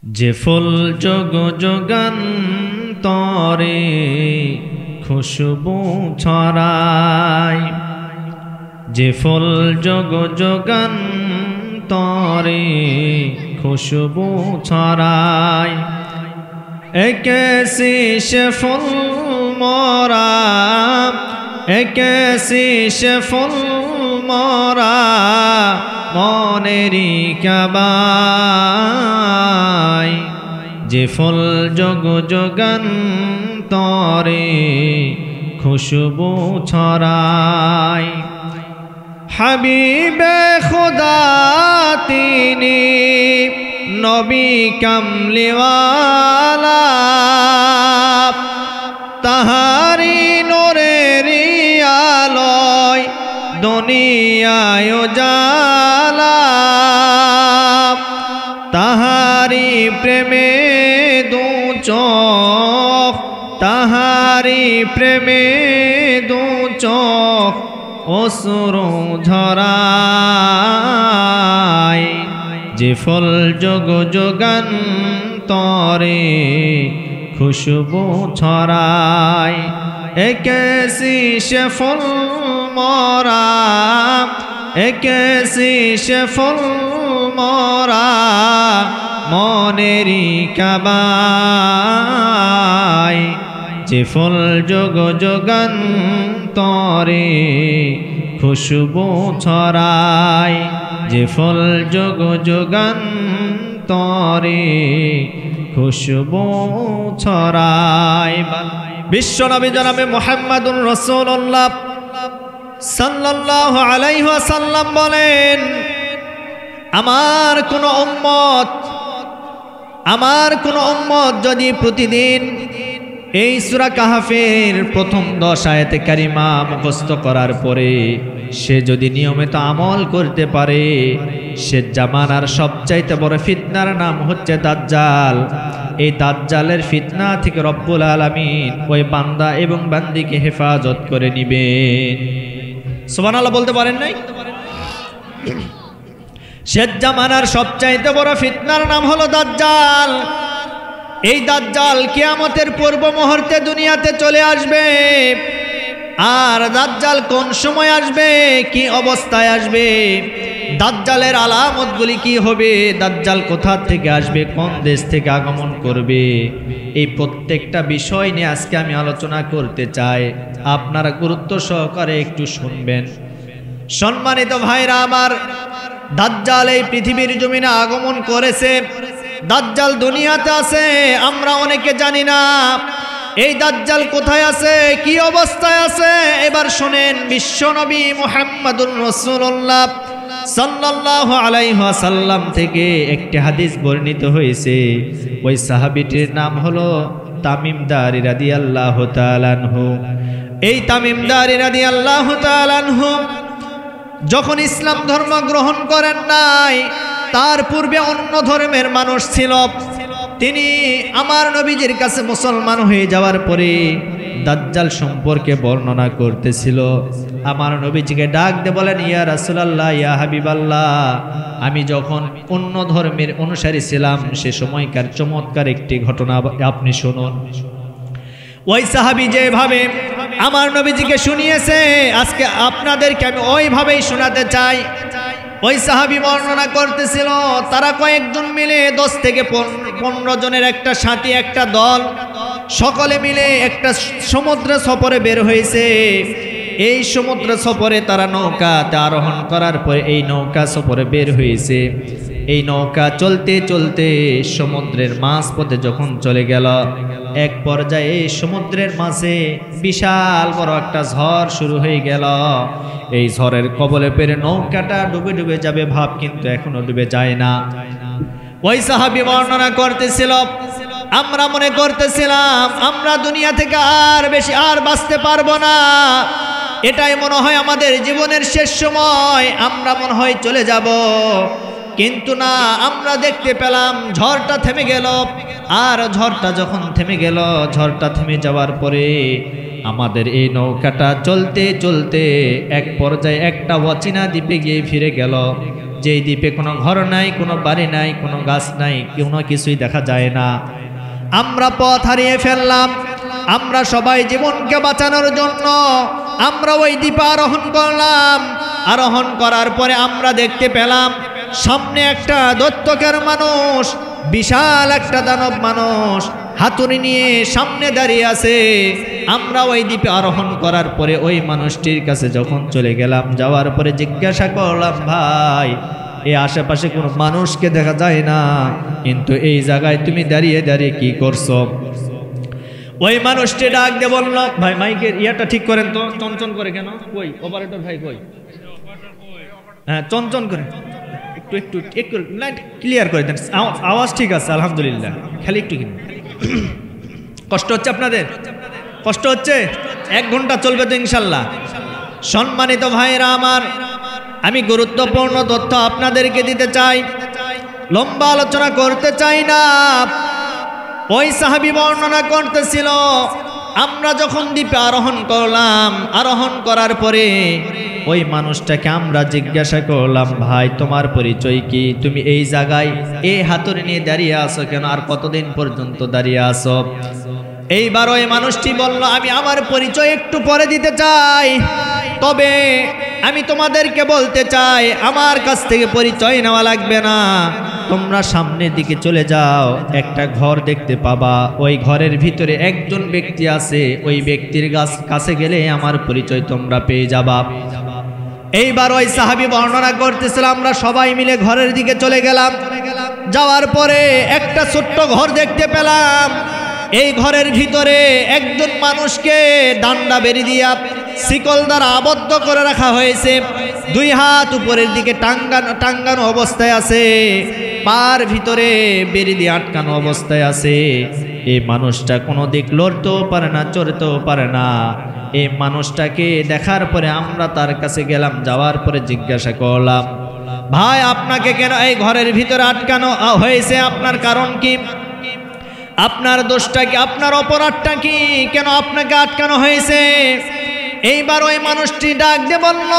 যে ফুল যোগ যোগান্তরে খুশবু ছড়ায়, যে ফুল যোগ যোগান্তরে খুশবু ছড়ায়, একেসি সে ফুল মোরা, একেসি সে ফুল মোরা মনেরি কাবায়, যে ফুল যোগ যোগান্তরে খুশবু ছড়ায়। হাবিবে খুদা তিনি নবী কামলিওয়ালা, তাহারি নূরের আলোয় দুনিয়ায় উজালা, তাহারি প্রেমে দু চোখ, তাহারি প্রেমে দু চোখ অশ্রু ঝরায়, যে ফুল যোগ যোগান্তরে খুশবু ছড়ায়, একেসি সে ফুল মোরা, একেসি সে ফুল মোরা মনেরি কাবায়, যে ফুল যোগ যোগান্তরে খুশবু ছড়ায়, যে ফুল যোগ যোগান্তরে খুশবু ছড়ায়। বিশ্বনবী জনাবে মুহাম্মাদুর রাসূলুল্লাহ সাল্লাল্লাহু আলাইহি ওয়াসাল্লাম বলেন, আমার কোন উম্মত যদি প্রতিদিন এই সূরা কাহফের প্রথম 10 আয়াতে কারিমা মুখস্থ করার পরে সে যদি নিয়মিত আমল করতে পারে, সে জামানার সবচাইতে বড় ফিতনার নাম হচ্ছে দাজ্জাল। এই দাজ্জালের ফিতনা থেকে রব্বুল আলামিন ওই বান্দা এবং বান্দিকে হেফাজত করে নিবেন। সুবহানাল্লাহ বলতে পারেন নাই? সে জামানার সবচাইতে বড় ফিতনার নাম হলো দাজ্জাল। এই দাজ্জাল কিয়ামতের পূর্ব মুহূর্তে দুনিয়াতে চলে আসবে। আর দাজ্জাল কোন সময় আসবে, কি অবস্থায় আসবে, দাজ্জালের আলামতগুলি কি হবে, দাজ্জাল কোথা থেকে আসবে, কোন দেশ থেকে আগমন করবে, এই প্রত্যেকটা বিষয় নিয়ে আজকে আমি আলোচনা করতে চাই। আপনারা গুরুত্ব সহকারে একটু শুনবেন। সম্মানিত ভাইরা আমার, দাজ্জাল এই পৃথিবীর জমিনে আগমন করেছে, দাজ্জাল দুনিয়াতে আছে, আমরা অনেকে জানি না। এই দাজ্জাল কোথায় আছে, কি অবস্থায় আছে, এবার শুনেন। বিশ্বনবী মুহাম্মাদুর রাসূলুল্লাহ সাল্লাল্লাহু আলাইহি ওয়াসাল্লাম থেকে একটি হাদিস বর্ণিত হয়েছে। ওই সাহাবীটির নাম হলো তামিম দারি রাদিয়াল্লাহু তাআলা আনহু। এই তামিম দারি রাদিয়াল্লাহু তাআলা আনহু যখন ইসলাম ধর্ম গ্রহণ করেন নাই, তার পূর্বে অন্য ধর্মের মানুষ ছিল। তিনি আমার নবীজির কাছে মুসলমান হয়ে যাওয়ার পরে দাজ্জাল সম্পর্কে বর্ণনা করতেছিল। আমার নবীজিকে ডাক দিয়ে বলেন, ইয়া রাসূলুল্লাহ, ইয়া হাবিবাল্লাহ, আমি যখন অন্য ধর্মের অনুসারী ছিলাম সে সময়কার চমৎকার একটি ঘটনা আপনি শুনুন। ওই সাহাবী যেভাবে আমার নবীজিকে শুনিয়েছে, আজকে আপনাদেরকে আমি ওইভাবেই শোনাতে চাই। ওই সাহাবী বর্ণনা করতেছিল, তারা কয়েকজন মিলে 10 থেকে 15 জনের একটা সাথী, একটা দল, সকলে মিলে একটা সমুদ্র সফরে বের হয়েছে। এই সমুদ্র সফরে তারা নৌকাতে আরোহণ করার পরে এই নৌকা সফরে বের হয়েছে। এই নৌকা চলতে চলতে সমুদ্রের মাঝপথে যখন চলে গেল, এক পর্যায়ে এই সমুদ্রের মাঝে বিশাল বড় একটা ঝড় শুরু হয়ে গেল। এই ঝড়ের কবলে পেরে নৌকাটা ডুবে ডুবে যাবে ভাব, কিন্তু এখনো ডুবে যায় না। ওই সাহাবী বর্ণনা করতেছিল, আমরা মনে করতেছিলাম আমরা দুনিয়া থেকে আর বাঁচতে পারবো না, এটাই মনে হয় আমাদের জীবনের শেষ সময়, আমরা মনে হয় চলে যাব। কিন্তু না, আমরা দেখতে পেলাম ঝড়টা থেমে গেল। আর ঝড়টা যখন থেমে গেল, ঝড়টা থেমে যাওয়ার পরে আমাদের এই নৌকাটা চলতে চলতে এক পর্যায়ে একটা অচেনা দ্বীপে গিয়ে ফিরে গেল। যেই দ্বীপে কোনো ঘর নাই, কোনো বাড়ি নাই, কোনো গাছ নাই, কোনো কিছুই দেখা যায় না। আমরা পথ হারিয়ে ফেললাম। আমরা সবাই জীবনকে বাঁচানোর জন্য আমরা ওই দ্বীপে আরোহণ করলাম। আরোহণ করার পরে আমরা দেখতে পেলাম সামনে একটা দৈত্যকার মানুষ, বিশাল একটা দানব মানুষ হাতুড়ি নিয়ে সামনে দাঁড়িয়ে আছে। আমরা ওই দ্বীপে আরোহণ করার পরে ওই মানুষটির কাছে যখন চলে গেলাম, যাওয়ার পরে জিজ্ঞাসা করলাম, ভাই এই আশেপাশে কোনো মানুষকে দেখা যায় না, কিন্তু এই জায়গায় তুমি দাঁড়িয়ে দাঁড়িয়ে কি করছো? ওই মানুষটি ডাক দিয়ে বলল, ভাই মাইকের ইয়াটা ঠিক করেন তো, চনচন করে কেন? কই অপারেটর ভাই কই? হ্যাঁ চনচন করে একটু একটু একটু লাইট ক্লিয়ার করে দেন। আওয়াজ ঠিক আছে আলহামদুলিল্লাহ, খালি একটু কিনে কষ্ট হচ্ছে আপনাদের? কষ্ট হচ্ছে? 1 ঘন্টা চলবে তো ইনশাল্লাহ। সম্মানিত ভাইরা আমার, আমি গুরুত্বপূর্ণ তথ্য আপনাদেরকে দিতে চাই, লম্বা আলোচনা করতে চাই না। ওই সাহাবী বর্ণনা করতেছিল, আমরা যখন দ্বীপে আরোহণ করলাম, আরোহণ করার পরে ওই মানুষটাকে আমরা জিজ্ঞাসা করলাম, ভাই তোমার পরিচয় কি? তুমি এই জায়গায় এই হাতুড়ি নিয়ে দাঁড়িয়ে আছো কেন? আর কতদিন পর্যন্ত দাঁড়িয়ে আছো? এইবার ওই মানুষটি বলল, আমি আমার পরিচয় একটু পরে দিতে চাই, তবে আমি তোমাদেরকে বলতে চাই আমার কাছ থেকে পরিচয় নেওয়া লাগবে না। তোমরা সামনের দিকে চলে যাও, একটা ঘর দেখতে পাবা, ওই ঘরের ভিতরে একজন ব্যক্তি আছে, ওই ব্যক্তির কাছে গেলে আমার পরিচয় তোমরা পেয়ে যাবা। এইবার ওই সাহাবী বর্ণনা করতেছিল, আমরা সবাই মিলে ঘরের দিকে চলে গেলাম। যাওয়ার পরে একটা ছোট্ট ঘর দেখতে পেলাম। এই ঘরের ভিতরে একজন মানুষকে ডান্ডা বেরি দিয়া শিকল দ্বারা আবদ্ধ করে রাখা হয়েছে। 2 হাত উপরের দিকে টাঙ্গানো অবস্থায় আছে, পার ভিতরে বেরি দিয়ে আটকানো অবস্থায় আছে। এই মানুষটা কোনো দিক লড়তেও পারে না, চড়তেও পারে না। এই মানুষটাকে দেখার পরে আমরা তার কাছে গেলাম, যাওয়ার পরে জিজ্ঞাসা করলাম, ভাই আপনাকে কেন এই ঘরের ভিতরে আটকানো হয়েছে? আপনার কারণ কি? আপনার দোষটা কি? আপনার অপরাধটা কি? কেন আপনাকে আটকানো হয়েছে? এইবার ওই মানুষটি ডাক দিয়ে বলল,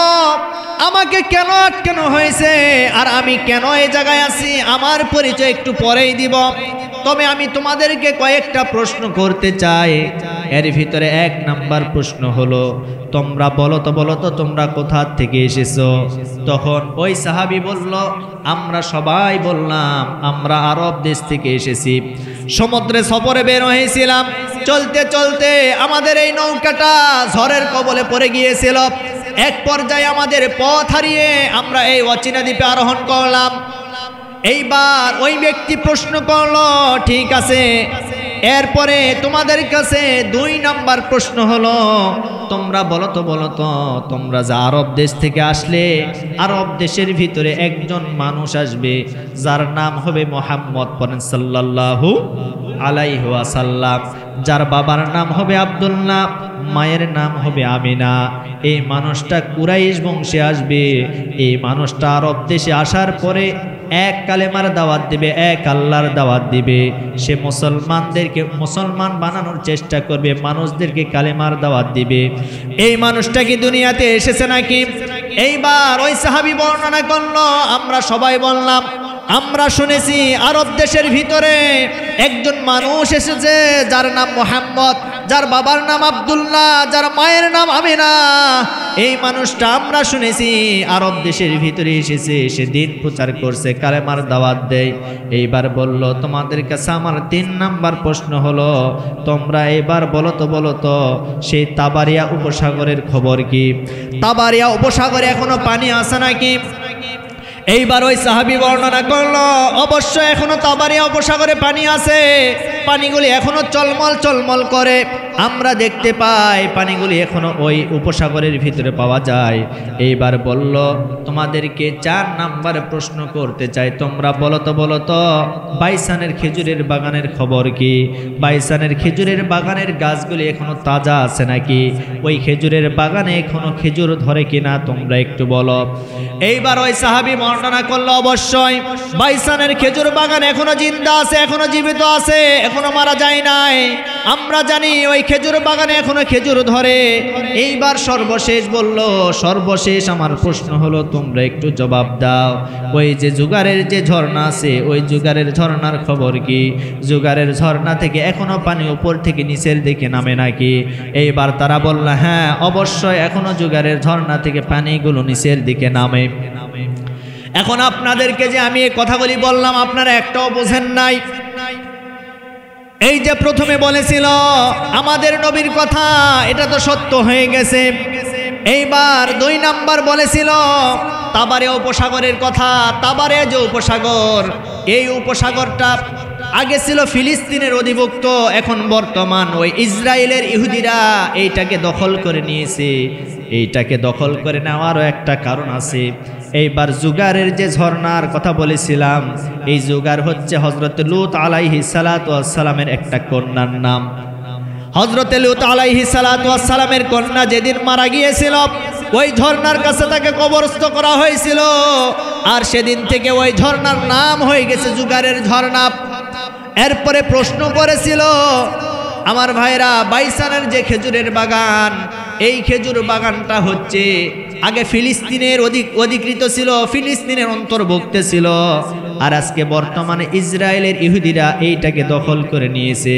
আমাকে কেন আটকানো হয়েছে আর আমি কেন এই জায়গায় আছি আমার পরিচয় একটু পরেই দিব, তবে আমি তোমাদেরকে কয়েকটা প্রশ্ন করতে চাই। এর ভিতরে 1 নাম্বার প্রশ্ন হলো, তোমরা বলো তো তোমরা কোথা থেকে এসেছো? তখন ওই সাহাবী বলল, আমরা সবাই বললাম আমরা আরব দেশ থেকে এসেছি, সমুদ্রে সফরে বের হয়েছিলাম, চলতে চলতে আমাদের এই নৌকাটা ঝড়ের কবলে পড়ে গিয়েছিল। এক পর্যায়ে আমাদের পথ হারিয়ে আমরা এই অচেনা দ্বীপে আরোহণ করলাম। এইবার ওই ব্যক্তি প্রশ্ন করলো, ঠিক আছে, এরপরে তোমাদের কাছে 2 নাম্বার প্রশ্ন হলো, তোমরা বলো তো তোমরা যে আরব দেশ থেকে আসলে, আরব দেশের ভিতরে একজন মানুষ আসবে যার নাম হবে মুহাম্মদ সাল্লাল্লাহু আলাইহি ওয়াসাল্লাম, যার বাবার নাম হবে আব্দুল্লাহ, মায়ের নাম হবে আমিনা। এই মানুষটা কুরাইশ বংশে আসবে। এই মানুষটা আরব দেশে আসার পরে এক কালেমার দাওয়াত দিবে, এক আল্লাহর দাওয়াত দিবে। সে মুসলমানদেরকে মুসলমান বানানোর চেষ্টা করবে, মানুষদেরকে কালেমার দাওয়াত দিবে। এই মানুষটা কি দুনিয়াতে এসেছে নাকি? এইবার ওই সাহাবী বর্ণনা করলো, আমরা সবাই বললাম আমরা শুনেছি আরব দেশের ভিতরে একজন মানুষ এসেছে যার নাম মুহাম্মদ, যার বাবার নাম আব্দুল্লাহ, যার মায়ের নাম আমিনা। এই মানুষটা আমরা শুনেছি আরব দেশের ভিতরে এসেছে, সে দিন প্রচার করছে, কালেমার দাওয়াত দেয়। এইবার বলল, তোমাদের কাছে আমার 3 নাম্বার প্রশ্ন হলো, তোমরা এবার বলো তো সেই তাবারিয়া উপসাগরের খবর কি? তাবারিয়া উপসাগরে এখনো পানি আছে নাকি? এইবার ওই সাহাবী বর্ণনা করলো, অবশ্যই এখনো তাবারিয়া উপসাগরে পানি আছে, পানিগুলি এখনো চলমল করে, আমরা দেখতে পাই পানিগুলি এখনো ওই উপসাগরের ভিতরে পাওয়া যায়। এইবার বলল, তোমাদেরকে 4 নাম্বার প্রশ্ন করতে চাই, তোমরা বলো তো বাইসানের খেজুরের বাগানের খবর কি? বাইসানের খেজুরের বাগানের গাছগুলি এখনো তাজা আছে নাকি? ওই খেজুরের বাগানে এখনো খেজুর ধরে কিনা তোমরা একটু বলো। এইবার ওই সাহাবী বর্ণনা করলো, অবশ্যই বাইসানের খেজুর বাগান এখনো জিন্দা আছে, এখনো জীবিত আছে, এখনো মারা যায় নাই। আমরা জানি ওই খেজুর বাগানে এখনো খেজুর ধরে। এইবার সর্বশেষ বলল, সর্বশেষ আমার প্রশ্ন হলো তোমরা একটু জবাব দাও, ওই যে জুগারের যে ঝর্ণা আছে ওই জুগারের ঝর্ণার খবর কি? জুগারের ঝর্ণা থেকে এখনো পানি উপর থেকে নিচের দিকে নামে নাকি? এইবার তারা বলল হ্যাঁ অবশ্যই এখনো জুগারের ঝর্ণা থেকে পানিগুলো নিচের দিকে নামে। এখন আপনাদেরকে যে আমি এই কথাগুলি বললাম আপনারা একটাও বোঝেন নাই। এই যে প্রথমে বলেছিল আমাদের নবীর কথা, এটা তো সত্য হয়ে গেছে। এইবার 2 নাম্বার বলেছিল তাবারে উপসাগরের কথা। তাবারে যে উপসাগর, এই উপসাগরটা আগে ছিল ফিলিস্তিনের অধিভুক্ত, এখন বর্তমান ওই ইসরায়েলের ইহুদিরা এইটাকে দখল করে নিয়েছে। এইটাকে দখল করে নেওয়ারও একটা কারণ আছে। এইবার জুগারের যে ঝর্ণার কথা বলেছিলাম, এই জুগার হচ্ছে হযরত লূত আলাইহিস সালাতু ওয়াস সালামের একটা কন্যার নাম। হযরত লূত আলাইহিস সালাতু ওয়াস সালামের কন্যা যেদিন মারা গিয়েছিল ওই ঝর্ণার কাছে তাকে কবরস্থ করা হয়েছিল, আর সেদিন থেকে ওই ঝর্ণার নাম হয়ে গেছে জুগারের ঝর্ণা। এরপরে প্রশ্ন করেছিল আমার ভাইরা, বাইসানের যে খেজুরের বাগান, এই খেজুর বাগানটা হচ্ছে আগে ফিলিস্তিনের অধিকৃত ছিল, ফিলিস্তিনের অন্তর্ভুক্ত ছিল, আর আজকে বর্তমানে ইসরায়েলের ইহুদিরা এইটাকে দখল করে নিয়েছে।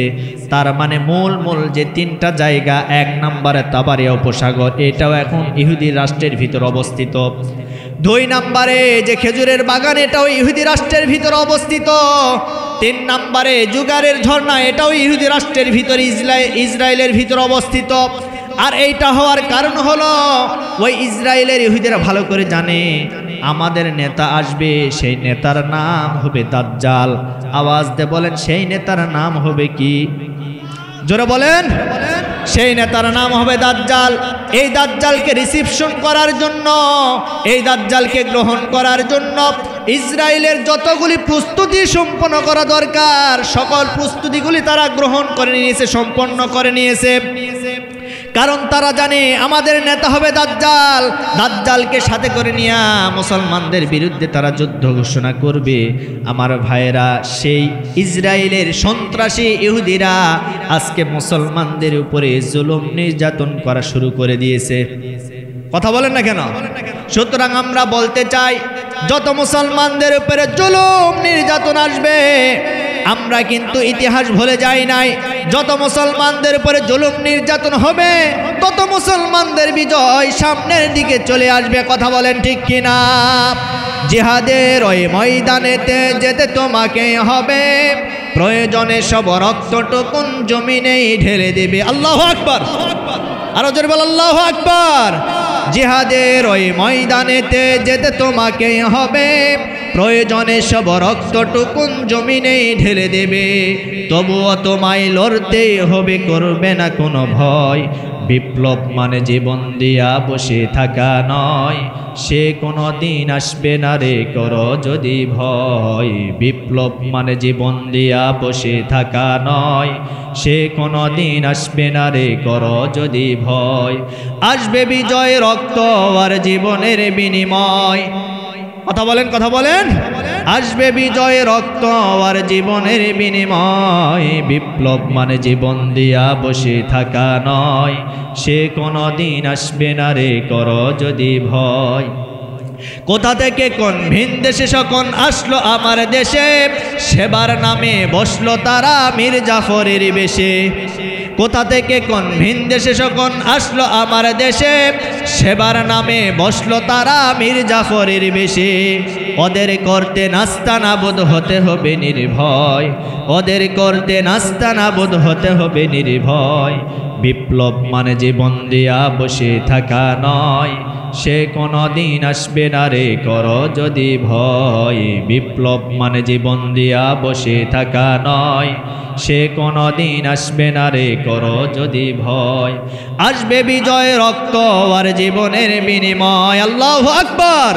তার মানে মূল যে 3টা জায়গা, 1 নম্বরে তাবারিয়া উপসাগর, এটাও এখন ইহুদি রাষ্ট্রের ভিতর অবস্থিত। 2 নম্বরে যে খেজুরের বাগান, এটাও ইহুদি রাষ্ট্রের ভিতর অবস্থিত। 3 নম্বরে জুগারের ঝর্ণা, এটাও ইহুদি রাষ্ট্রের ভিতর ইসরায়েলের ভিতর অবস্থিত। আর এইটা হওয়ার কারণ হলো ওই ইসরায়েলের ইহুদিরা ভালো করে জানে আমাদের নেতা আসবে, সেই নেতার নাম হবে দাজ্জাল। আওয়াজ দিয়ে বলেন সেই নেতার নাম হবে কি? জোরে বলেন। সেই নেতার নাম হবে দাজ্জাল। এই দাজ্জালকে রিসিপশন করার জন্য, এই দাজ্জালকে গ্রহণ করার জন্য ইসরায়েলের যতগুলি প্রস্তুতি সম্পন্ন করা দরকার সকল প্রস্তুতিগুলি তারা গ্রহণ করে নিয়েছে, সম্পন্ন করে নিয়েছে। কারণ তারা জানে আমাদের নেতা হবে দাজ্জাল। দাজ্জালকে সাথে করে নিয়ে মুসলমানদের বিরুদ্ধে তারা যুদ্ধ ঘোষণা করবে। আমার ভাইরা, সেই ইসরায়েলের সন্ত্রাসী ইহুদিরা আজকে মুসলমানদের উপরে জুলুম নির্যাতন করা শুরু করে দিয়েছে। কথা বলেন না কেন? সুতরাং আমরা বলতে চাই, যত মুসলমানদের উপরে জুলুম নির্যাতন আসবে, আমরা কিন্তু ইতিহাস ভুলে যাই নাই। যত মুসলমানদের উপরে জুলুম নির্যাতন হবে তত মুসলমানদের বিজয় সামনের দিকে চলে আসবে। কথা বলেন ঠিক কিনা? জিহাদের ওই ময়দানেতে যেতে তোমাকে হবে, প্রয়োজনে সব রক্তটুকুন জমিনেই ঢেলে দেবে। আল্লাহু আকবার। আরো জোরে বল আল্লাহু আকবার। জিহাদের ওই ময়দানেতে যেতে তোমাকে হবে, প্রয়োজনে সব রক্তটুকুন জমিনেই ঢেলে দেবে, তবুও তোমায় লড়তে হবে, করবে না কোনো ভয়। বিপ্লব মানে জীবন দিয়া বসে থাকা নয়, সে কোনো দিন আসবে না রে করো যদি ভয়। বিপ্লব মানে জীবন দিয়া বসে থাকা নয়, সে কোনো দিন আসবে না রে করো যদি ভয়। আসবে বিজয় রক্ত আর জীবনের বিনিময়। কথা বলেন, কথা বলেন। আসবে বিজয় রক্ত আর জীবনের বিনিময়। বিপ্লব মানে জীবন দিয়া বসে থাকা নয়, সে কোনো দিন আসবে না রে করো যদি ভয়। কোথা থেকে কোন ভিন দেশে সকন আসলো আমার দেশে, সেবার নামে বসলো তারা মীর জাফরের বেশে। কোথা থেকে কোন ভিন দেশে সকন আসলো আমার দেশে, সেবার নামে বসলো তারা মীর জাফরের বেশে। ওদের করতে নাস্তানাবুদ হতে হবে নির্ভয়, ওদের করতে নাস্তানাবুদ হতে হবে নির্ভয়। বিপ্লব মানে জীবন দিয়া বসে থাকা নয়, সে কোনো দিন আসবে না রে করো যদি ভয়। বিপ্লব মানে জীবন দিয়া বসে থাকা নয়, সে কোনো দিন আসবে না রে করো যদি ভয়। আসবে বিজয় রক্ত আর জীবনের বিনিময়। আল্লাহু আকবার।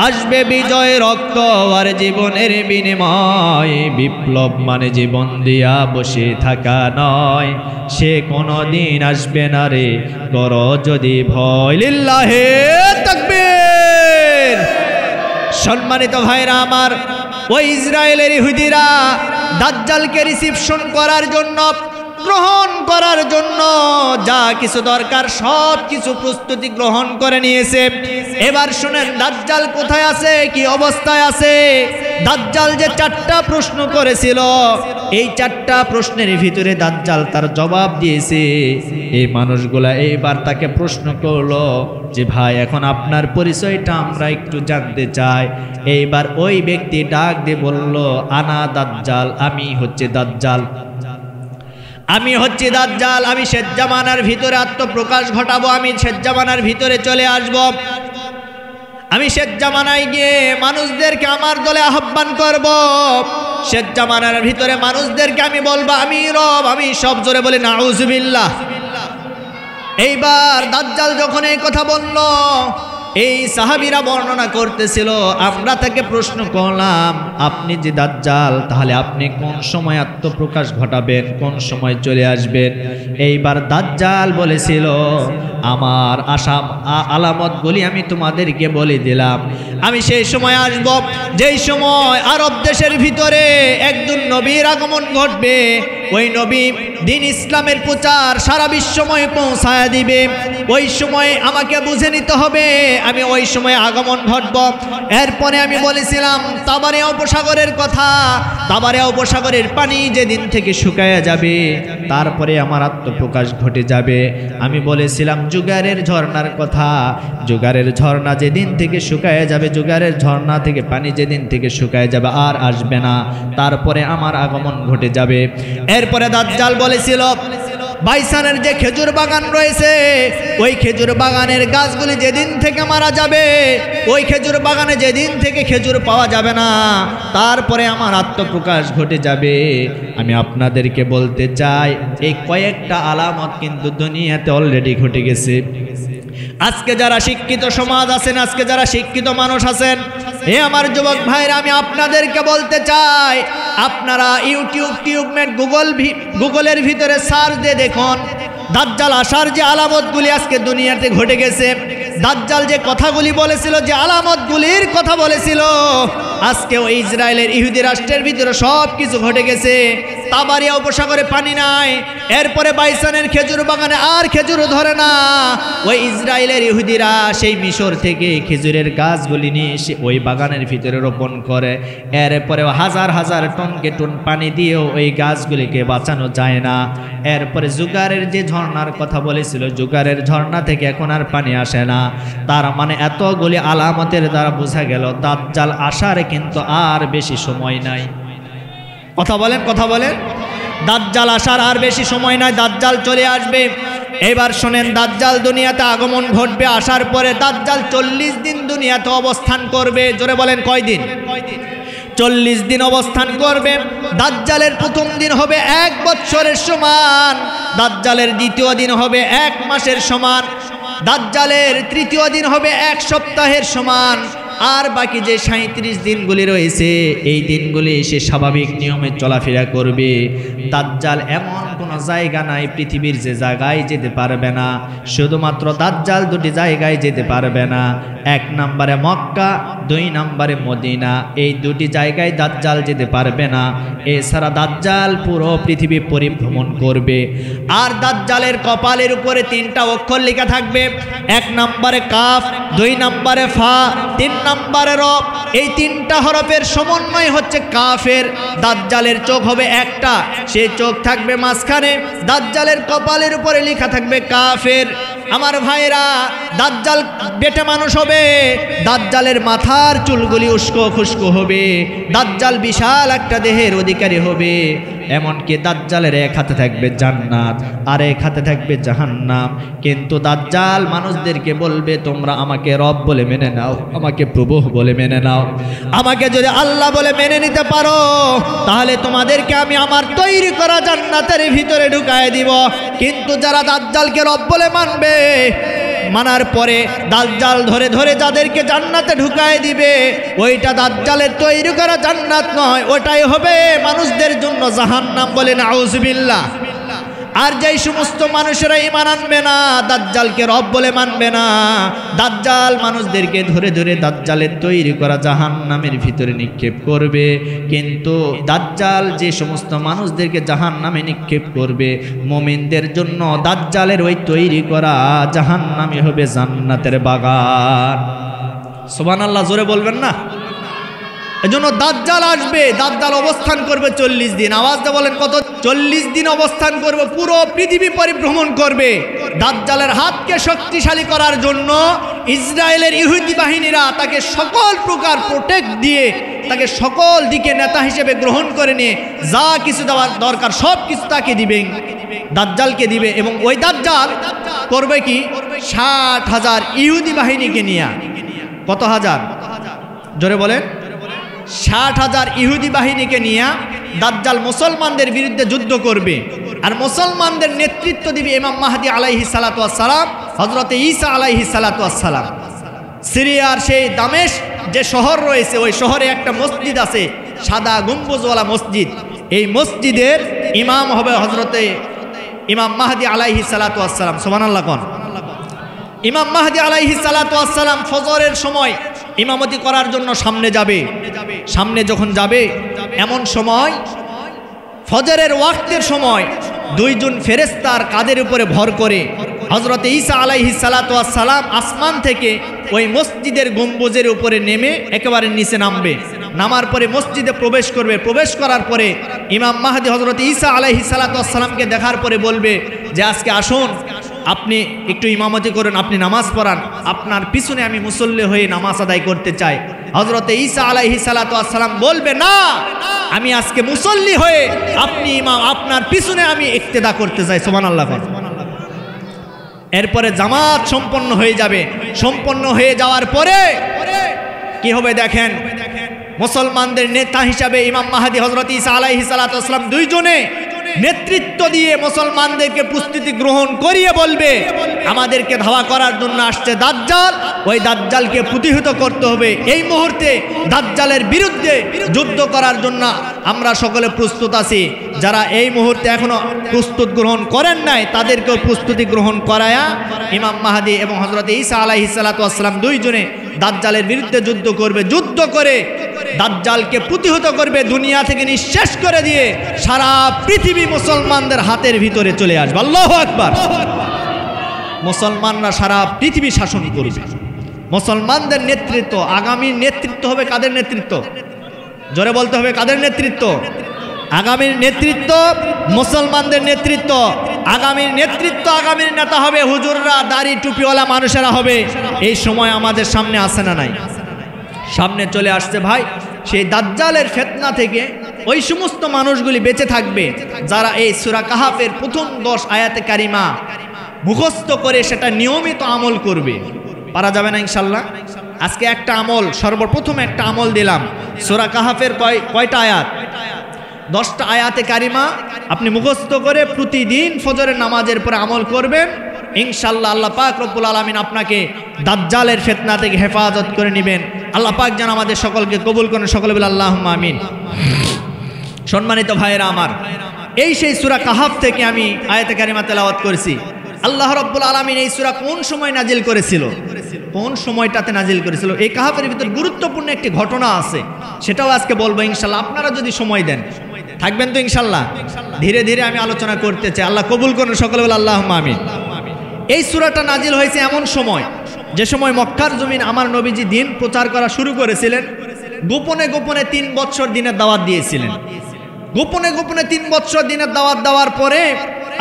আসবে বিজয় রক্ত আর জীবনের বিনিময়। বিপ্লব মানে জীবন দিয়া বসে থাকা নয়, সে কোনো দিন আসবে না রে করো যদি ভয়। লিল্লাহে তাকবীর। সম্মানিত ভাইরা আমার, ওই ইসরায়েলের ইহুদিরা দাজ্জালকে রিসিপশন করার জন্য, গ্রহণ করার জন্য যা কিছু দরকার সব কিছু প্রস্তুতি গ্রহণ করে নিয়েছে। এবার শুনেন দাজ্জাল কোথায় আছে, কি অবস্থায় আছে। দাজ্জাল যে 4টা প্রশ্ন করেছিল, এই 4টা প্রশ্নের ভিতরে দাজ্জাল তার জবাব দিয়েছে। এই মানুষগুলা এইবার তাকে প্রশ্ন করলো যে ভাই এখন আপনার পরিচয়টা আমরা একটু জানতে চাই। এইবার ওই ব্যক্তি ডাক দিয়ে বলল, আনা দাজ্জাল, আমি হচ্ছে দাজ্জাল, আমি হচ্ছি দাজ্জাল। আমি শেষ জামানার ভিতরে আত্মপ্রকাশ ঘটাবো, আমি শেষ জামানার ভিতরে চলে আসব। আমি শেষ জামানায় গিয়ে মানুষদেরকে আমার দলে আহ্বান করব। শেষ জামানার ভিতরে মানুষদেরকে আমি বলবো আমি রব, আমি সব। জোরে বলি নাউজুবিল্লাহ। এইবার দাজ্জাল যখন এই কথা বলল, এই সাহাবীরা বর্ণনা করতেছিল, আমরা তাকে প্রশ্ন করলাম আপনি যে দাজ্জাল, তাহলে আপনি কোন সময় আত্মপ্রকাশ ঘটাবেন, কোন সময় চলে আসবেন। এইবার দাজ্জাল বলেছিল আমার আলামতগুলি আমি তোমাদেরকে বলে দিলাম। আমি সেই সময় আসব যেই সময় আরব দেশের ভিতরে একজন নবীর আগমন ঘটবে। ওই নবী দিন ইসলামের প্রচার সারা বিশ্বময় পৌঁছায়া দিবে। ওই সময় আমাকে বুঝে নিতে হবে আমি ওই সময় আগমন ঘটব। এরপরে আমি বলেছিলাম তাবারিয়া উপসাগরের কথা, তাবারিয়া উপসাগরের পানি যেদিন থেকে শুকায়া যাবে তারপরে আমার আত্মপ্রকাশ ঘটে যাবে। আমি বলেছিলাম জুগারের ঝর্ণার কথা, জুগারের ঝর্ণা যেদিন থেকে শুকায়া যাবে, জুগারের ঝর্ণা থেকে পানি যেদিন থেকে শুকায়া যাবে আর আসবে না, তারপরে আমার আগমন ঘটে যাবে। এরপরে দাজ্জাল বলেছিল বাইসানের যে খেজুর বাগান রয়েছে, ওই খেজুর বাগানের গাছগুলি যেদিন থেকে মারা যাবে, ওই খেজুর বাগানে যেদিন থেকে খেজুর পাওয়া যাবে না, তারপরে আমার আত্মপ্রকাশ ঘটে যাবে। আমি আপনাদেরকে বলতে চাই এই কয়েকটা আলামত কিন্তু দুনিয়াতে অলরেডি ঘটে গেছে। আজকে যারা শিক্ষিত সমাজ আছেন, আজকে যারা শিক্ষিত মানুষ আছেন, হে আমার যুবক ভাইরা, আমি আপনাদেরকে বলতে চাই আপনারা ইউটিউব, টিউবমেট, গুগলের ভিতরে সার্চ দিয়ে দেখুন দাজ্জাল আসার যে আলামতগুলি আজকে দুনিয়াতে ঘটে গেছে। দাজ্জাল যে কথাগুলি বলেছিল, যে আলামতগুলির কথা বলেছিল, আজকে ওই ইসরায়েলের ইহুদি রাষ্ট্রের ভিতরে সব কিছু ঘটে গেছে। তাবারিয়া উপসাগরে পানি নাই, এরপরে বাইসানের খেজুর বাগানে আর খেজুর ধরে না। ওই ইসরায়েলের ইহুদিরা সেই মিশর থেকে খেজুরের গাছগুলি নিয়ে এসে ওই বাগানের ভিতরে রোপণ করে। এরপরে হাজার হাজার টনকে টন পানি দিয়েও ওই গাছগুলিকে বাঁচানো যায় না। এরপরে জুগারের যে ঝর্ণার কথা বলেছিল, জুগারের ঝর্ণা থেকে এখন আর পানি আসে না। তার মানে এতগুলি আলামতের দ্বারা বোঝা গেল দাজ্জাল আসার কিন্তু আর বেশি সময় নাই। কথা বলেন, কথা বলেন। দাজ্জাল আসার আর বেশি সময় নাই, দাজ্জাল চলে আসবে। এবার শোনেন, দাজ্জাল দুনিয়াতে আগমন ঘটবে। আসার পরে দাজ্জাল 40 দিন দুনিয়াতে অবস্থান করবে। জোরে বলেন কয়দিন? 40 দিন অবস্থান করবে। দাজ্জালের প্রথম দিন হবে 1 বৎসরের সমান, দাজ্জালের দ্বিতীয় দিন হবে 1 মাসের সমান, দাজ্জালের তৃতীয় দিন হবে 1 সপ্তাহের সমান, আর বাকি যে 37 দিনগুলি রয়েছে এই দিনগুলি সে স্বাভাবিক নিয়মে চলাফেরা করবে। দাজ্জাল এমন কোনো জায়গা নাই পৃথিবীর যে জায়গায় যেতে পারবে না। শুধুমাত্র দাজ্জাল 2টি জায়গায় যেতে পারবে না, 1 নম্বরে মক্কা, 2 নম্বরে মদিনা। এই 2টি জায়গায় দাজ্জাল যেতে পারবে না। এছাড়া দাজ্জাল পুরো পৃথিবী পরিভ্রমণ করবে। আর দাজ্জালের কপালের উপরে 3টা অক্ষর লেখা থাকবে, 1 নম্বরে কাফ, 2 নম্বরে ফা, 3 নম্বরে র। এই 3টা হরফের সমন্বয় হচ্ছে কাফের। দাজ্জালের চোখ হবে একটা, সেই চোখ থাকবে মাঝখানে। দাজ্জালের কপালের উপরে লেখা থাকবে কাফের। আমার ভাইরা, দাজ্জাল বেটে মানুষ হবে, দাজ্জালের মাথার চুলগুলি উস্কো খুস্কো হবে, দাজ্জাল বিশাল একটা দেহের অধিকারী হবে। এমনকি দাজ্জালের 1 হাতে থাকবে জান্নাত আর 1 হাতে থাকবে জাহান্নাম। কিন্তু দাজ্জাল মানুষদেরকে বলবে তোমরা আমাকে রব বলে মেনে নাও, আমাকে প্রভু বলে মেনে নাও। আমাকে যদি আল্লাহ বলে মেনে নিতে পারো তাহলে তোমাদেরকে আমি আমার তৈরি করা জান্নাতের ভিতরে ঢুকায় দিব। কিন্তু যারা দাজ্জালকে রব বলে মানবে, মানার পরে দাজ্জাল ধরে ধরে যাদেরকে জান্নাতে ঢুকায় দিবে, ওইটা দাজ্জালের তৈরি করা জান্নাত নয়, ওটাই হবে মানুষদের জন্য জাহান্নাম। বলে নাউজুবিল্লাহ। আর যেই সমস্ত মানুষেরা ঈমান আনবে না, দাজ্জালকে রব বলে মানবে না, দাজ্জাল মানুষদেরকে ধরে ধরে দাজ্জালের তৈরি করা জাহান্নামের ভিতরে নিক্ষেপ করবে। কিন্তু দাজ্জাল যে সমস্ত মানুষদেরকে জাহান্নামে নিক্ষেপ করবে, মুমিনদের জন্য দাজ্জালের ওই তৈরি করা জাহান্নামই হবে জান্নাতের বাগান। সুবহানাল্লাহ, জোরে বলবেন না? এজন্য দাজ্জাল আসবে, দাজ্জাল অবস্থান করবে 40 দিন। আওয়াজ দিয়ে বলেন কত? 40 দিন অবস্থান করবে, পুরো পৃথিবী পরিভ্রমণ করবে। দাজ্জালের হাতকে শক্তিশালী করার জন্য ইসরায়েলের ইহুদি বাহিনীরা তাকে সকল প্রকার প্রোটেক্ট দিয়ে, তাকে সকল দিকে নেতা হিসেবে গ্রহণ করে নিয়ে যা কিছু দেওয়ার দরকার সব কিছু তাকে দিবে, দাজ্জালকে দিবে। এবং ওই দাজ্জাল করবে কি? 60,000 ইহুদি বাহিনীকে নিয়ে। কত হাজার? জোরে বলেন। 60,000 ইহুদি বাহিনীকে নিয়ে দাজ্জাল মুসলমানদের বিরুদ্ধে যুদ্ধ করবে। আর মুসলমানদের নেতৃত্ব দিবে ইমাম মাহদী আলাইহিস সালাতু ওয়াস সালাম, হযরতে ঈসা আলাইহিস সালাতু ওয়াস সালাম। সিরিয়ার সেই দামেস্ক যে শহর রয়েছে, ওই শহরে একটা মসজিদ আছে, সাদা গম্বুজওয়ালা মসজিদ। এই মসজিদের ইমাম হবে হযরতে ইমাম মাহদী আলাইহিস সালাতু ওয়াস সালাম। সুবহানাল্লাহ কোন? ইমাম মাহদী আলাইহিস সালাতু ওয়াস সালাম ফজরের সময় ইমামতি করার জন্য সামনে যাবে। সামনে যখন যাবে, এমন সময় ফজরের ওয়াক্তের সময় দুইজন ফেরেশতার কাঁধের উপরে ভর করে হযরতে ঈসা আলাইহিস সালাতু ওয়াস সালাম আসমান থেকে ওই মসজিদের গম্বুজের উপরে নেমে একেবারে নিচে নামবে। নামার পরে মসজিদে প্রবেশ করবে। প্রবেশ করার পরে ইমাম মাহদী হযরতে ঈসা আলাইহিস সালাতু ওয়াস সালামকে দেখার পরে বলবে যে আজকে আসুন, আপনি একটু ইমামতি করুন, আপনি নামাজ পড়ান, আপনার পিছনে আমি মুসল্লি হয়ে নামাজ আদায় করতে চাই। হযরতে ঈসা আলাইহিস সালাতু ওয়াস সালাম বলবে, না, আমি আজকে মুসল্লি হয়ে আপনি ইমাম, আপনার পিছনে আমি ইক্তেদা করতে চাই। সুবহানাল্লাহ। এরপরে জামাত সম্পন্ন হয়ে যাবে। সম্পন্ন হয়ে যাওয়ার পরে কি হবে দেখেন, মুসলমানদের নেতা হিসাবে ইমাম মাহদী হযরত ঈসা আলাইহিস সালাতু ওয়াস সালাম দুইজনে নেতৃত্ব দিয়ে মুসলমানদেরকে প্রস্তুতি গ্রহণ করিয়ে বলবে, আমাদেরকে ধাওয়া করার জন্য আসছে দাজ্জাল, ওই দাজ্জালকে প্রতিহত করতে হবে। এই মুহূর্তে দাজ্জালের বিরুদ্ধে যুদ্ধ করার জন্য আমরা সকলে প্রস্তুত আছি। যারা এই মুহূর্তে এখনো প্রস্তুত গ্রহণ করেন নাই, তাদেরকেও প্রস্তুতি গ্রহণ করায়া ইমাম মাহদী এবং হযরত ঈসা আলাইহিস সালাতু ওয়াস সালাম দুইজনে দাজ্জালের বিরুদ্ধে যুদ্ধ করবে। যুদ্ধ করে দাজ্জালকে প্রতিহত করবে, দুনিয়া থেকে নিঃশেষ করে দিয়ে সারা পৃথিবী মুসলমানদের হাতের ভিতরে চলে আসবে। আল্লাহু আকবার। মুসলমানরা সারা পৃথিবী শাসন করবে। মুসলমানদের নেতৃত্ব, আগামী নেতৃত্ব হবে কাদের নেতৃত্ব? জোরে বলতে হবে, কাদের নেতৃত্ব? আগামীর নেতৃত্ব মুসলমানদের নেতৃত্ব। আগামীর নেতৃত্ব, আগামীর নেতা হবে হুজুররা, দাড়ি টুপিওয়ালা মানুষেরা হবে। এই সময় আমাদের সামনে আসে না নাই? সামনে চলে আসছে ভাই। সেই দাজ্জালের ফিতনা থেকে ওই সমস্ত মানুষগুলি বেঁচে থাকবে যারা এই সূরা কাহাফের প্রথম 10 আয়াতে কারিমা মুখস্থ করে সেটা নিয়মিত আমল করবে। পারা যাবে না ইনশাল্লাহ? আজকে একটা আমল, সর্বপ্রথম একটা আমল দিলাম। সূরা কাহাফের কয়টা আয়াত? 10টা আয়াতে কারিমা আপনি মুখস্থ করে প্রতিদিন ফজরের নামাজের পরে আমল করবেন। ইনশাআল্লাহ আল্লাহ পাক রব্বুল আলামিন আপনাকে দাজ্জালের ফিতনা থেকে হেফাজত করে নেবেন। আল্লাহ পাক যেন আমাদের সকলকে কবুল করেন। সকলে বলে আল্লাহুম্মা আমিন। সম্মানিত ভাইয়েরা আমার, এই সেই সূরা কাহাফ থেকে আমি আয়াতে কারিমা তেলাওয়াত করেছি। আল্লাহ রব্বুল আলামিন এই সূরা কোন সময় নাজিল করেছিল? কোন সময়টাতে নাজিল করেছিল? এই কাহাফের ভিতর গুরুত্বপূর্ণ একটি ঘটনা আছে, সেটাও আজকে বলবো ইনশাআল্লাহ, আপনারা যদি সময় দেন। থাকবেন তো ইনশাআল্লাহ? ধীরে ধীরে আমি আলোচনা করতে চাই। আল্লাহ কবুল করুন। সকলে বলে আল্লাহুম্মা আমিন। এই সূরাটা নাজিল হয়েছে এমন সময়, যে সময় মক্কার জমিন আমার নবীজি দিন প্রচার করা শুরু করেছিলেন। গোপনে গোপনে 3 বছর দিনের দাওয়াত দিয়েছিলেন। গোপনে গোপনে 3 বছর দিনের দাওয়াত দেওয়ার পরে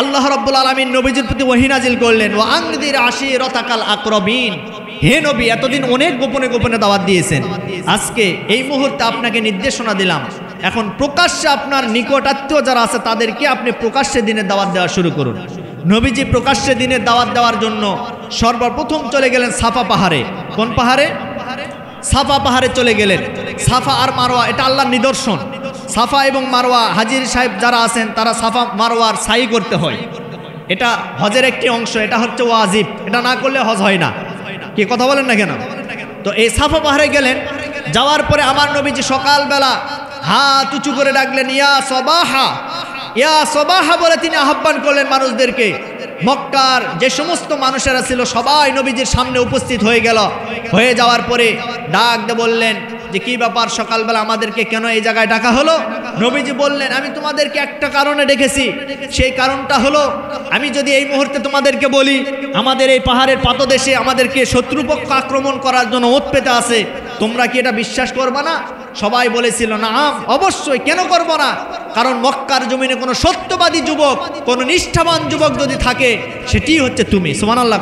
আল্লাহ রাব্বুল আলামিন নবীজির প্রতি ওহী নাজিল করলেন, ওয়া আনদির আশিরাতাকাল আকরাবিন। হে নবী, এতদিন অনেক গোপনে গোপনে দাওয়াত দিয়েছেন, আজকে এই মুহূর্তে আপনাকে নির্দেশনা দিলাম, এখন প্রকাশ্যে আপনার নিকটাত্মীয় যারা আছে তাদেরকে আপনি প্রকাশ্যে দিনের দাওয়াত দেওয়া শুরু করুন। নবীজি প্রকাশ্যে দিনের দাওয়াত দেওয়ার জন্য সর্বপ্রথম চলে গেলেন সাফা পাহাড়ে। কোন পাহাড়ে? সাফা পাহাড়ে চলে গেলেন। সাফা আর মারওয়া এটা আল্লাহর নিদর্শন। সাফা এবং মারওয়া, হাজির সাহেব যারা আছেন তারা সাফা মারওয়ার সাই করতে হয়। এটা হজের একটি অংশ, এটা হচ্ছে ওয়াজিব, এটা না করলে হজ হয় না। কি কথা বলেন না কেন? তো এই সাফা পাহাড়ে গেলেন। যাওয়ার পরে আমার নবীজি সকালবেলা হাত উঁচু করে ডাকলেন, ইয়া সবাহা, ইয়া সবাহা বলে তিনি আহ্বান করলেন মানুষদেরকে। মক্কার যে সমস্ত মানুষেরা ছিল সবাই নবীজির সামনে উপস্থিত হয়ে গেল। হয়ে যাওয়ার পরে ডাক দিয়ে বললেন যে কি ব্যাপার, সকালবেলা আমাদেরকে কেন এই জায়গায় ডাকা হলো? নবীজি বললেন আমি তোমাদেরকে একটা কারণে ডেকেছি। সেই কারণটা হলো, আমি যদি এই মুহূর্তে তোমাদেরকে বলি আমাদের এই পাহাড়ের পাদদেশে আমাদেরকে শত্রুপক্ষ আক্রমণ করার জন্য ওত পেতে আছে, তোমরা কি এটা বিশ্বাস করবে না? সবাই বলেছিল না, অবশ্যই, কেন করব না? কারণ মক্কার জমিনে কোনো সত্যবাদী যুবক, কোনো নিষ্ঠাবান যুবক যদি থাকে সেটি হচ্ছে তুমি। সুবহানাল্লাহ।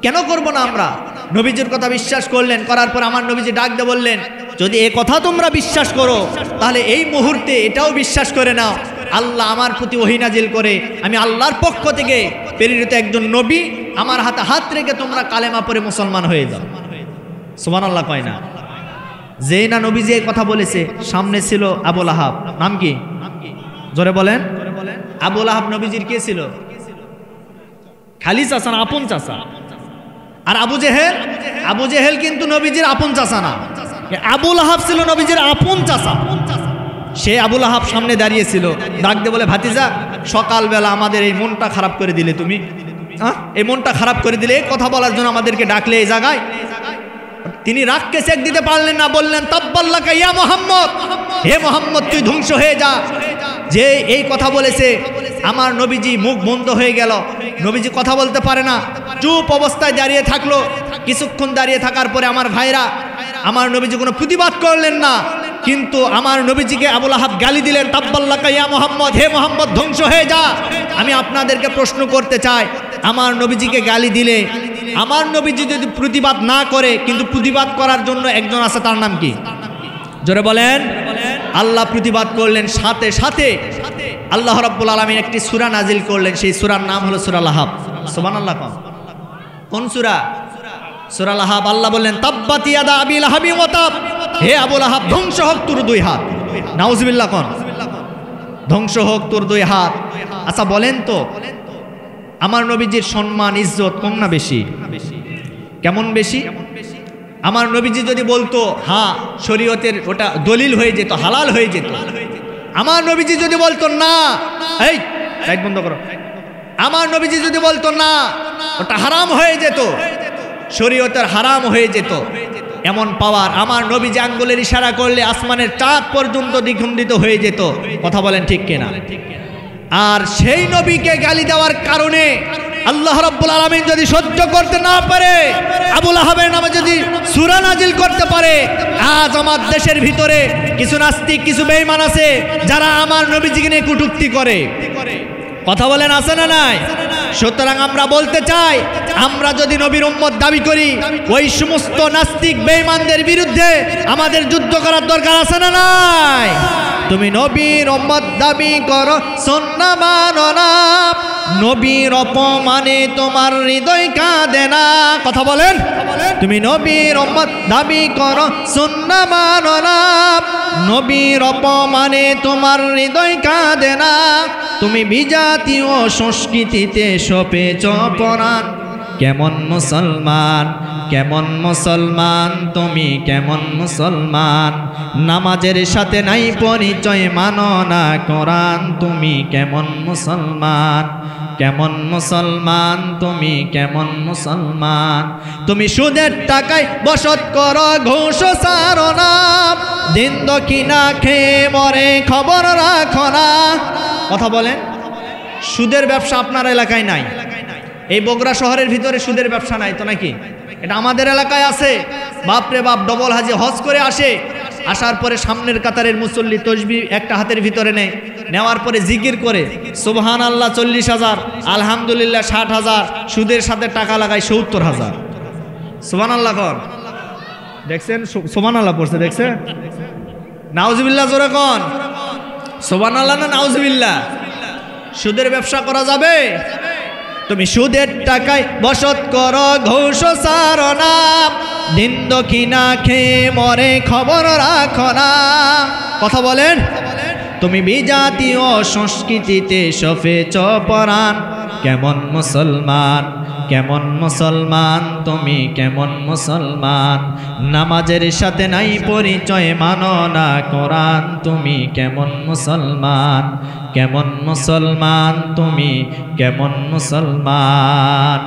কেন করব না আমরা? নবীজির কথা বিশ্বাস করলেন। করার পর আমার নবীজি ডাক দিয়ে বললেন, যদি এ কথা তোমরা বিশ্বাস করো তাহলে এই মুহূর্তে এটাও বিশ্বাস করে নাও, আল্লাহ আমার প্রতি ওহী নাজিল করে আমি আল্লাহর পক্ষ থেকে প্রেরিত একজন নবী, আমার হাতে হাত রেখে তোমরা কালেমা পড়ে মুসলমান হয়ে যাও। সুবহানাল্লাহ কয় না? যেই না নবীজি এই কথা বলেছে, সামনে ছিল আবু লাহাব। নাম কি? জোরে বলেন। আবু লাহাব নবীজির কে ছিল? খালি চাচা না, আপন চাচা। আর আবু জেহেল কিন্তু নবীজির আপন চাচা না। আবু লাহাব ছিল নবীজির আপন চাচা। সে আবু লাহাব সামনে দাঁড়িয়েছিল, ডাক দিয়ে বলে, ভাতিজা, সকালবেলা আমাদের এই মনটা খারাপ করে দিলে তুমি। এই মনটা খারাপ করে দিলে, কথা বলার জন্য আমাদেরকে ডাকলে এই জায়গায়। তিনি রাগকে চেক দিতে পারলেন না, বললেন তাব্বাল্লাকা ইয়া মুহাম্মদ, হে মুহাম্মদ তুই ধ্বংস হয়ে যা। যে এই কথা বলেছে আমার নবীজি মুখ বন্ধ হয়ে গেল। নবীজি কথা বলতে পারে না, চুপ অবস্থায় দাঁড়িয়ে থাকলো। কিছুক্ষণ দাঁড়িয়ে থাকার পরে আমার ভাইরা, আমার নবীজি কোনো প্রতিবাদ করলেন না, কিন্তু আমার নবীজিকে আবু লাহাব গালি দিলেন, তাব্বাল্লাকা ইয়া মুহাম্মদ, হে মুহাম্মদ ধ্বংস হয়ে যা। আমি আপনাদেরকে প্রশ্ন করতে চাই, আমার নবীজিকে গালি দিলে আমার নবীজি যদি প্রতিবাদ না করে, কিন্তু প্রতিবাদ করার জন্য একজন আছে, তার নাম কি? জোরে বলেন। আল্লাহ প্রতিবাদ করলেন। সাথে সাথে আল্লাহ রাব্বুল আলামিন একটি সূরা নাজিল করলেন। সেই সূরার নাম হলো সূরা লাহাব। সুবহানাল্লাহ। কোন সূরা? সূরা লাহাব। আল্লাহ বললেন তাব্বাত ইয়াদা আবি লাহাবি ওয়া তাব, হে আবু লাহাব ধ্বংস হোক তোর দুই হাত। নাউজুবিল্লাহ। কোন? ধ্বংস হোক তোর দুই হাত। আচ্ছা বলেন তো, আমার নবীজির সম্মান ইজ্জত কম না বেশি? কেমন বেশি? আমার নবীজি যদি বলতো হ্যাঁ শরীয়তের ওটা দলিল হয়ে যেত, হালাল হয়ে যেত। আমার নবীজি যদি বলতো না, এই লাইট বন্ধ করো, আমার নবীজি যদি বলতো না ওটা হারাম হয়ে যেত, শরীয়তের হারাম হয়ে যেত, এমন পাওয়ার আমার নবীজি আঙ্গুলের ইশারা করলে আসমানের চাঁদ পর্যন্ত দ্বিখণ্ডিত হয়ে যেত। কথা বলেন ঠিক কিনা? আর সেই নবীকে গালি দেওয়ার কারণে আল্লাহ রাব্বুল আলামিন যদি সহ্য করতে না পারে, আবু লাহাবের নামে যদি সূরা নাজিল করতে পারে, আজ আমার দেশের ভিতরে কিছু নাস্তিক, কিছু বেঈমান আছে যারা আমার নবীজিকে নিয়ে কটূক্তি করে। কথা বলেন, আছে না নাই? সুতরাং আমরা বলতে চাই, আমরা যদি নবীর উম্মত দাবি করি, ওই সমস্ত নাস্তিক বেঈমানদের বিরুদ্ধে আমাদের যুদ্ধ করার দরকার আছে না নাই? তুমি নবীর উম্মত দাবি করো, সুন্নাহ মানো না, নবীর অপমানে তোমার হৃদয় কাঁদে না। কথা বলেন। তুমি নবীর উম্মত দাবি করো, সুন্নাহ মানো না, নবীর অপমানে তোমার হৃদয় কাঁদে না। তুমি বিজাতীয় সংস্কৃতিতে সপেছ পরাণ, কেমন মুসলমান, কেমন মুসলমান তুমি, কেমন মুসলমান? নামাজের সাথে নাই পরিচয়, মানো না কোরআন, তুমি কেমন মুসলমান, কেমন মুসলমান তুমি, কেমন মুসলমান? তুমি সুদের টাকায় বসত করো, ঘুষ ছাড়ো না, দিন দক্ষিণা খেয়ে মরে খবর রাখো না। কথা বলেন। সুদের ব্যবসা আপনার এলাকায় নাই? এই বগুড়া শহরের ভিতরে সুদের ব্যবসা নাই তো নাকি? এটা আমাদের এলাকায় আছে। বাপরে বাপ, ডবল হাজি হজ করে আসে, আসার পরে সামনের কাতারের মুসল্লি তসবিহ একটা হাতের ভিতরে নেয়, নেওয়ার পরে জিকির করে সুবহানাল্লাহ 40,000, আলহামদুলিল্লাহ 60,000, সুদের সাথে টাকা লাগায় 70,000। সুবহানাল্লাহ কর। দেখছেন সুবহানাল্লাহ পড়ছে, দেখছেন? নাউজুবিল্লাহ জোরে কোন? সুবহানাল্লাহ না নাউজুবিল্লাহ? সুদের ব্যবসা করা যাবে? তুমি সুদের টাকায় বসত করো, ঘুষ ছাড়ো না, দিন দক্ষিণা খেয়ে মরে খবর রাখো না। কথা বলেন। তুমি বিজাতীয় সংস্কৃতিতে সপেছ পরাণ, কেমন মুসলমান, কেমন মুসলমান তুমি কেমন মুসলমান নামাজের সাথে নাই পরিচয় মানো না কোরআন তুমি কেমন মুসলমান কেমন মুসলমান তুমি কেমন মুসলমান